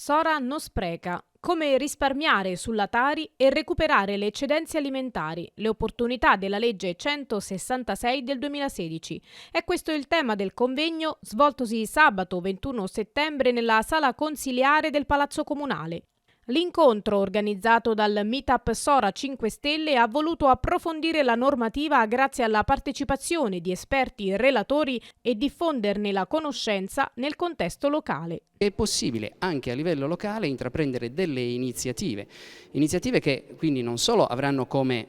Sora non spreca. Come risparmiare sulla Tari e recuperare le eccedenze alimentari, le opportunità della legge 166 del 2016. È questo il tema del convegno svoltosi sabato 21 settembre nella sala consiliare del Palazzo Comunale. L'incontro, organizzato dal Meetup Sora 5 Stelle, ha voluto approfondire la normativa grazie alla partecipazione di esperti e relatori e diffonderne la conoscenza nel contesto locale. È possibile anche a livello locale intraprendere delle iniziative che quindi non solo avranno come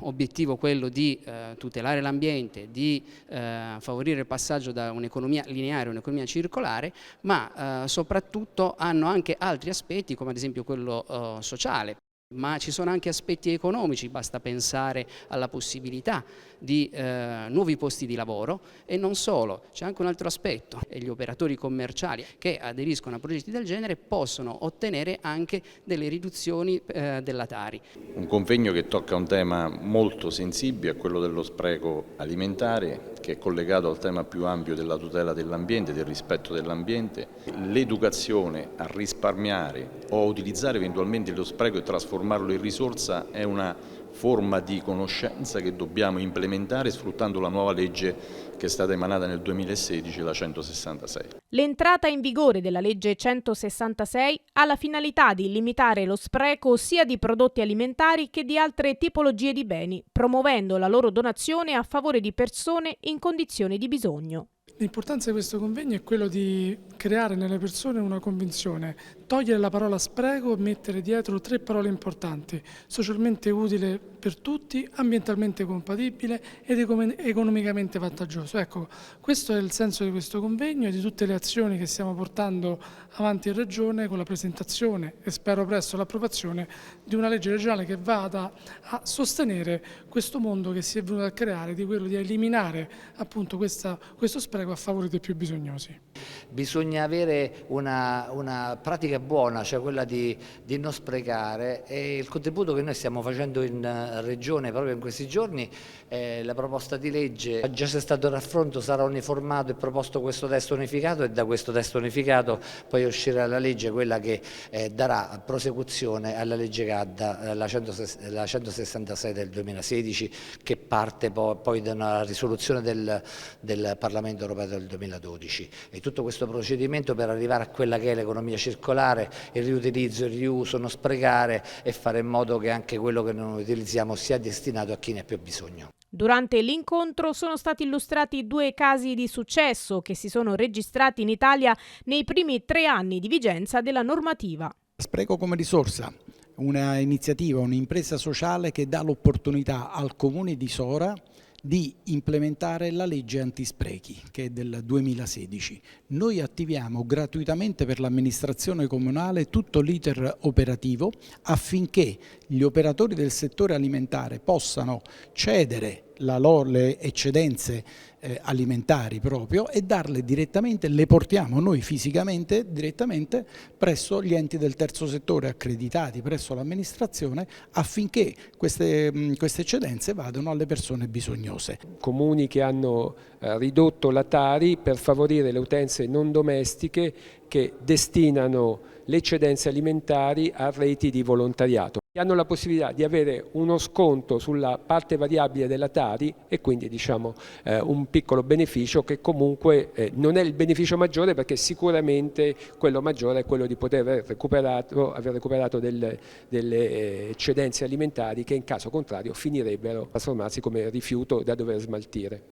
obiettivo quello di tutelare l'ambiente, di favorire il passaggio da un'economia lineare a un'economia circolare, ma soprattutto hanno anche altri aspetti come ad esempio quello sociale. Ma ci sono anche aspetti economici, basta pensare alla possibilità di nuovi posti di lavoro e non solo, c'è anche un altro aspetto, e gli operatori commerciali che aderiscono a progetti del genere possono ottenere anche delle riduzioni della Tari. Un convegno che tocca un tema molto sensibile, quello dello spreco alimentare, che è collegato al tema più ampio della tutela dell'ambiente, del rispetto dell'ambiente, l'educazione a risparmiare o a utilizzare eventualmente lo spreco e trasformarlo in risorsa è una forma di conoscenza che dobbiamo implementare sfruttando la nuova legge che è stata emanata nel 2016, la 166. L'entrata in vigore della legge 166 ha la finalità di limitare lo spreco sia di prodotti alimentari che di altre tipologie di beni, promuovendo la loro donazione a favore di persone in condizioni di bisogno. L'importanza di questo convegno è quello di creare nelle persone una convinzione, togliere la parola spreco e mettere dietro 3 parole importanti: socialmente utile per tutti, ambientalmente compatibile ed economicamente vantaggioso. Ecco, questo è il senso di questo convegno e di tutte le azioni che stiamo portando avanti in Regione con la presentazione e spero presto l'approvazione di una legge regionale che vada a sostenere questo mondo che si è venuto a creare, di quello di eliminare appunto questo spreco a favore dei più bisognosi. Bisogna avere una pratica buona, cioè quella di non sprecare, e il contributo che noi stiamo facendo in Regione proprio in questi giorni, la proposta di legge già c'è stato il raffronto, sarà uniformato e proposto questo testo unificato e da questo testo unificato poi uscirà la legge, quella che darà prosecuzione alla legge CAD, la 166 del 2016, che parte poi da una risoluzione del Parlamento europeo del 2012. E tutto questo procedimento per arrivare a quella che è l'economia circolare, il riutilizzo, il riuso, non sprecare e fare in modo che anche quello che non utilizziamo sia destinato a chi ne ha più bisogno. Durante l'incontro sono stati illustrati 2 casi di successo che si sono registrati in Italia nei primi 3 anni di vigenza della normativa. Spreco come risorsa, una iniziativa, un'impresa sociale che dà l'opportunità al Comune di Sora di implementare la legge antisprechi che è del 2016. Noi attiviamo gratuitamente per l'amministrazione comunale tutto l'iter operativo affinché gli operatori del settore alimentare possano cedere le eccedenze alimentari proprio e darle direttamente, le portiamo noi fisicamente direttamente presso gli enti del terzo settore accreditati presso l'amministrazione affinché queste eccedenze vadano alle persone bisognose. Comuni che hanno ridotto la Tari per favorire le utenze non domestiche che destinano le eccedenze alimentari a reti di volontariato. Hanno la possibilità di avere uno sconto sulla parte variabile della Tari e quindi un piccolo beneficio che comunque non è il beneficio maggiore, perché sicuramente quello maggiore è quello di poter aver recuperato delle eccedenze alimentari che in caso contrario finirebbero a trasformarsi come rifiuto da dover smaltire.